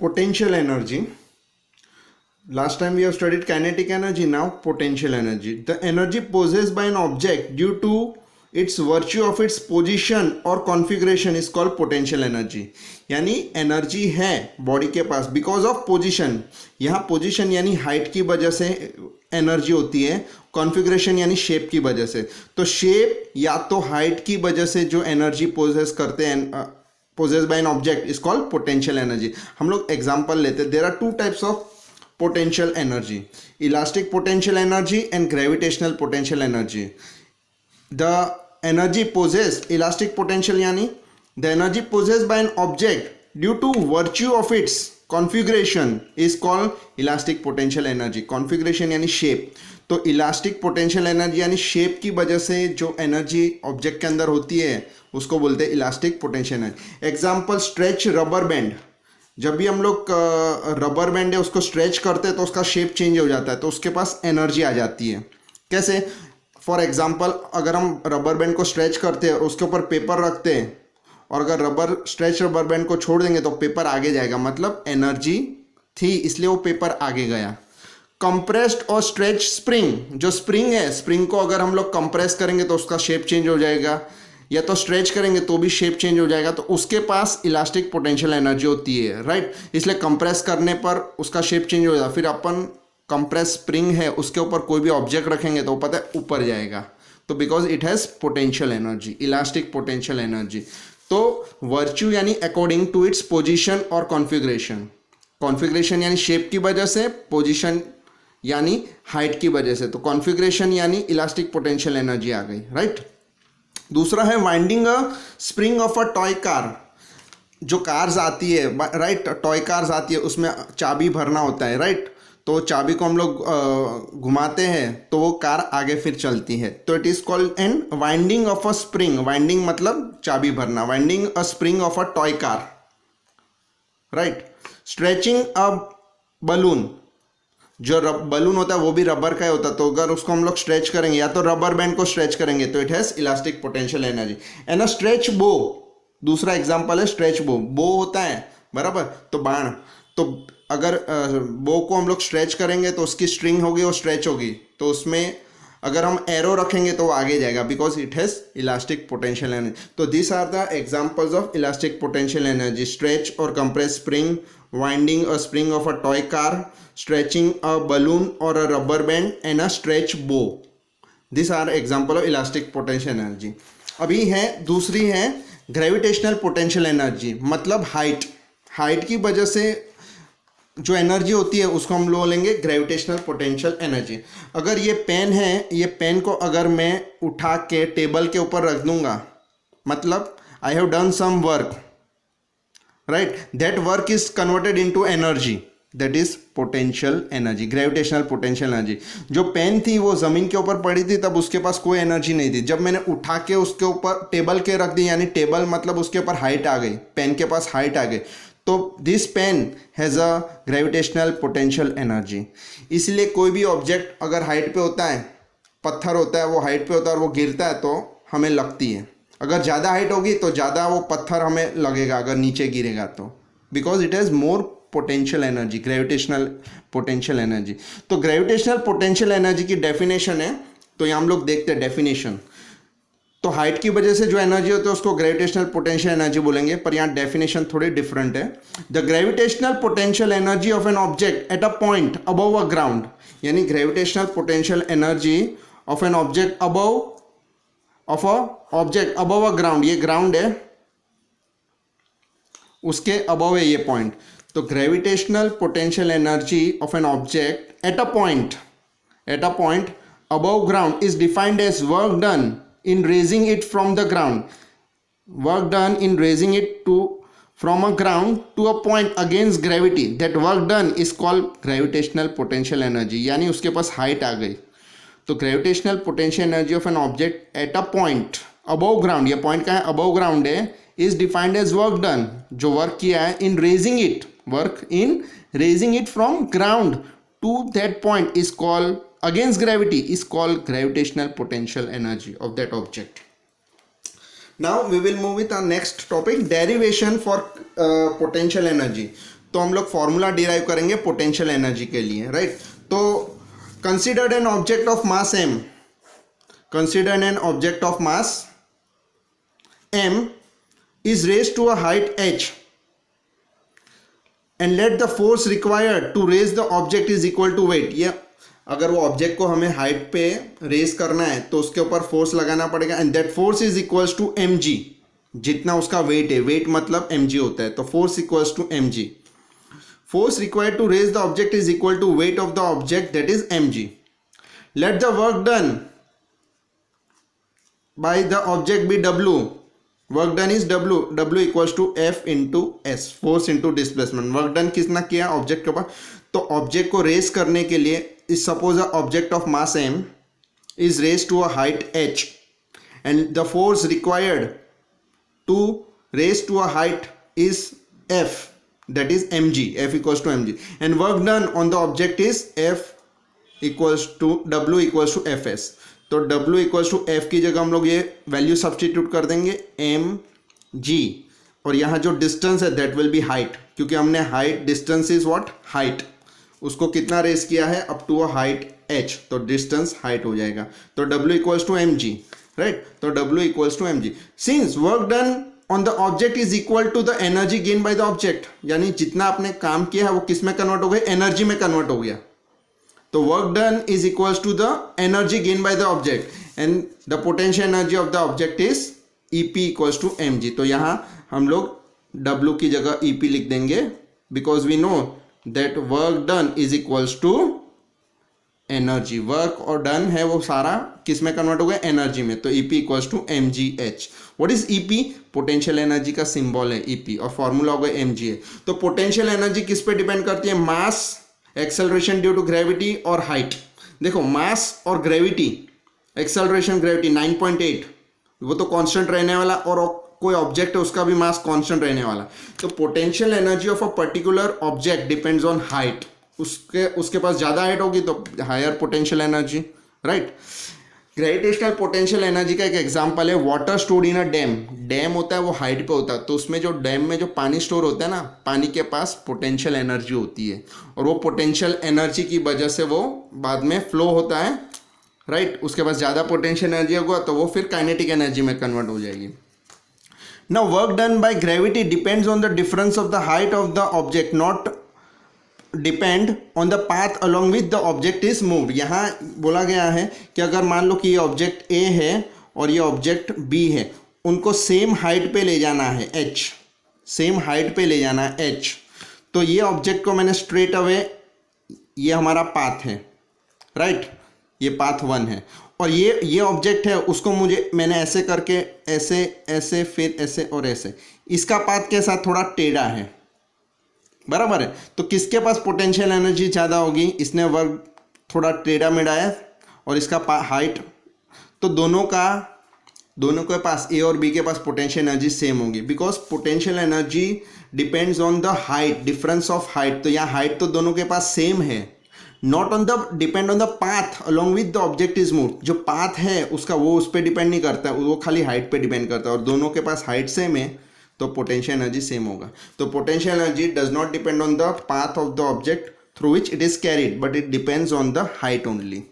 Potential energy. Last time we have studied kinetic energy, now potential energy. The energy possessed by an object due to its virtue of its position or configuration is called potential energy. यानी energy है body के पास because of position. यहाँ position यानी height की वजह से energy होती है, कॉन्फ़िगरेशन यानी शेप की वजह से. तो शेप या तो हाइट की वजह से जो एनर्जी पोजेस करते हैं, possessed by an object is called potential energy. हम लोग एग्जांपल लेते हैं. There are two types of potential energy: elastic potential energy and gravitational potential energy. The energy possessed, elastic potential यानी the energy possessed by an object due to virtue of its configuration is called elastic potential energy. configuration यानी shape. तो elastic potential energy यानी shape की वजह से जो energy object के अंदर होती है उसको बोलते हैं elastic potential energy. Example stretch rubber band. जब भी हम लोग रबर बैंड है उसको स्ट्रेच करते हैं तो उसका शेप चेंज हो जाता है, तो उसके पास एनर्जी आ जाती है. कैसे? फॉर एग्जांपल अगर हम रबर बैंड को स्ट्रेच करते हैं और उसके ऊपर पेपर रखते हैं और अगर स्ट्रेच रबर बैंड को छोड़ देंगे तो पेपर आगे जाएगा, मतलब एनर्जी थी इसलिए वो पेपर आगे गया. कंप्रेस्ड और स्ट्रेच स्प्रिंग. जो स्प्रिंग है, स्प्रिंग को अगर हम लोग कंप्रेस करेंगे तो उसका शेप चेंज हो जाएगा, या तो स्ट्रेच करेंगे तो भी शेप चेंज हो जाएगा. तो उसके पास इलास्टिक पोटेंशियल एनर्जी होती है, राइट. इसलिए कंप्रेस करने पर उसका शेप चेंज हो जाएगा. फिर अपन कंप्रेस स्प्रिंग है उसके ऊपर कोई भी ऑब्जेक्ट रखेंगे तो पता है ऊपर जाएगा. तो because it has potential energy, elastic potential energy. तो वर्च्यू यानी अकॉर्डिंग टू इट्स पोजिशन और कॉन्फ़िगरेशन. कॉन्फ़िगरेशन यानी शेप की वजह से, पोजिशन यानी हाइट की वजह से. तो कॉन्फ़िगरेशन यानी इलास्टिक पोटेंशियल एनर्जी आ गई, राइट. दूसरा है winding a spring of a toy car. जो कार्स आती है, राइट, टॉय कार्स आती है उसमें चाबी भरना होता है, राइट. तो चाबी को हम लोग घुमाते हैं तो वो कार आगे फिर चलती है. तो it is called an winding of a spring. Winding मतलब चाबी भरना. Winding a spring of a toy car, right. Stretching a balloon. जो बलून होता है वो भी रबर का ही होता है, तो अगर उसको हम लोग स्ट्रेच करेंगे या तो रबर बैंड को स्ट्रेच करेंगे तो it has elastic potential energy. And a stretch बो. दूसरा एग्जांपल है स्ट्रेच बो. बो होता है बराबर, तो बाण. तो अगर बो को हम लोग स्ट्रेच करेंगे तो उसकी स्ट्रिंग होगी, वो स्ट्रेच होगी, तो उसमें अगर हम एरो रखेंगे तो वो आगे जाएगा because it has elastic potential energy. तो this are the examples of elastic potential energy: stretch और compress spring, winding a spring of a toy car, stretching a balloon or a rubber band and a stretch bow. These are example of elastic potential energy. अभी है दूसरी है gravitational potential energy, मतलब height. Height की वजह से जो energy होती है उसको हम लोग लेंगे ग्रेविटेशनल पोटेंशियल एनर्जी. अगर ये पेन है, ये पेन को अगर मैं उठा के टेबल के ऊपर रख दूंगा, मतलब I have done some work, right. That work is converted into energy, that is potential energy, gravitational potential energy. जो पेन थी वो ज़मीन के ऊपर पड़ी थी तब उसके पास कोई एनर्जी नहीं थी. जब मैंने उठा के उसके ऊपर टेबल के रख दी, यानी टेबल मतलब उसके ऊपर हाइट आ गई, पेन के पास हाइट आ गई, तो this pen has a gravitational potential energy. इसलिए कोई भी ऑब्जेक्ट अगर हाइट पे होता है, पत्थर होता है वो हाइट पे होता है और वो गिरता है तो हमें लगती है. अगर ज़्यादा हाइट होगी तो ज़्यादा वो पत्थर हमें लगेगा अगर नीचे गिरेगा तो, because it has more potential energy, gravitational potential energy. तो ग्रेविटेशनल पोटेंशियल एनर्जी की डेफिनेशन है, तो यहाँ हम लोग देखते हैं डेफिनेशन. तो हाइट की वजह से जो एनर्जी होती है उसको ग्रेविटेशनल पोटेंशियल एनर्जी बोलेंगे, पर यहाँ डेफिनेशन थोड़ी डिफरेंट है. The gravitational potential energy of an object at a point above a ground. यानी gravitational potential energy of an object above a ground. ये ग्राउंड है, उसके अबव है ये पॉइंट. तो gravitational potential energy of an object at a point above ground is defined as work done in raising it from the ground. Work done in raising it from a ground to a point against gravity. That work done is called gravitational potential energy. यानी उसके पास height आ गई. तो gravitational potential energy of an object at a point above ground, ये point का है above ground है, is defined as work done, जो वर्क किया है in raising it, work in raising it from ground to that point is called, against gravity, is called gravitational potential energy of that object. Now we will move with our next topic, derivation for potential energy. तो हम लोग formula derive करेंगे potential energy के लिए, right. तो considered an object of mass m, considered an object of mass m is raised to a height h and let the force required to raise the object is equal to weight। ये अगर वो object को हमें height पे raise करना है तो उसके ऊपर फोर्स लगाना पड़ेगा, and that force is equals to mg, जितना उसका वेट है, वेट मतलब mg होता है, तो force equals to mg। Force required to raise the object is equal to weight of the object, that is mg। Let the work done by the object be W, work done is W equals to F into S, force into displacement। Work done Kisna किया, object के ऊपर। तो object को race करने के लिए, is suppose a object of mass m is raised to a height h and the force required to raise to a height is F, that is mg, F equals to mg, and work done on the object is F equals to W equals to Fs। तो W equals to F की जगह हम लोग ये value substitute कर देंगे mg, और यहाँ जो डिस्टेंस है दैट विल बी हाइट, क्योंकि हमने height, distance is what, height, उसको कितना रेस किया है, up to a height h, तो डिस्टेंस हाइट हो जाएगा। तो W equals to mg, right. तो W equals to mg since work done on the object is equal to the energy gain by the object, यानी जितना आपने काम किया है वो किस में कन्वर्ट हो गया, एनर्जी में कन्वर्ट हो गया। तो work done is equals to the energy gain by the object and the potential energy of the object is EP equals to mg। तो यहाँ हम लोग W की जगह EP लिख देंगे, because we know that work done is equals to energy. Work और done है वो सारा किस में कन्वर्ट हो गया, एनर्जी में। तो EP equals to mgh। What is EP, potential energy का सिंबल है EP, और फॉर्मूला होगा mg। तो पोटेंशियल एनर्जी किस पे डिपेंड करती है, mass, acceleration due to gravity और हाइट। देखो मास और ग्रेविटी, एक्सेलरेशन ग्रेविटी 9.8 वो तो कांस्टेंट रहने वाला, और कोई ऑब्जेक्ट है उसका भी मास कांस्टेंट रहने वाला। तो potential energy of a particular object depends on height. उसके पास ज़्यादा हाइट होगी तो higher potential energy, right. Gravitational potential energy का एक एग्जांपल है water stored in a dam. Dam होता है वो हाइट पे होता है, तो उसमें जो डैम में जो पानी स्टोर होता है ना, पानी के पास पोटेंशियल एनर्जी होती है, और वो पोटेंशियल एनर्जी की वजह से वो बाद में फ्लो होता है, राइट। उसके पास ज़्यादा पोटेंशियल एनर्जी होगा तो वो फिर काइनेटिक एनर्जी में कन्वर्ट हो जाएगी। Now work done by gravity depends on the difference of the height of the object, not depend on the path along with the object is moved. यहाँ बोला गया है कि अगर मान लो कि ये ऑब्जेक्ट A है और ये ऑब्जेक्ट B है, उनको सेम हाइट पे ले जाना है h, सेम हाइट पे ले जाना है h। तो ये ऑब्जेक्ट को मैंने स्ट्रेट अवे, ये हमारा पाथ है, राइट, ये पाथ 1 है, और ये ऑब्जेक्ट है उसको मैंने ऐसे करके, ऐसे ऐसे फिर ऐसे और ऐसे, इसका पाथ के साथ थोड़ा टेढ़ा है, बराबर है। तो किसके पास पोटेंशियल एनर्जी ज़्यादा होगी, इसने वर्क थोड़ा टेढ़ा मेढ़ा है और इसका हाइट, तो दोनों के पास A और B के पास पोटेंशियल एनर्जी सेम होगी, because potential energy depends on the height, difference of height. तो यहाँ हाइट तो दोनों के पास सेम है, not on the depend on the path along with the object is moved. जो पाथ है उसका वो उस पर डिपेंड नहीं करता है, वो खाली हाइट पे डिपेंड करता है, और दोनों के पास हाइट सेम है तो पोटेंशियल एनर्जी सेम होगा। तो potential energy does not depend on the path of the object through which it is carried, but it depends on the height only.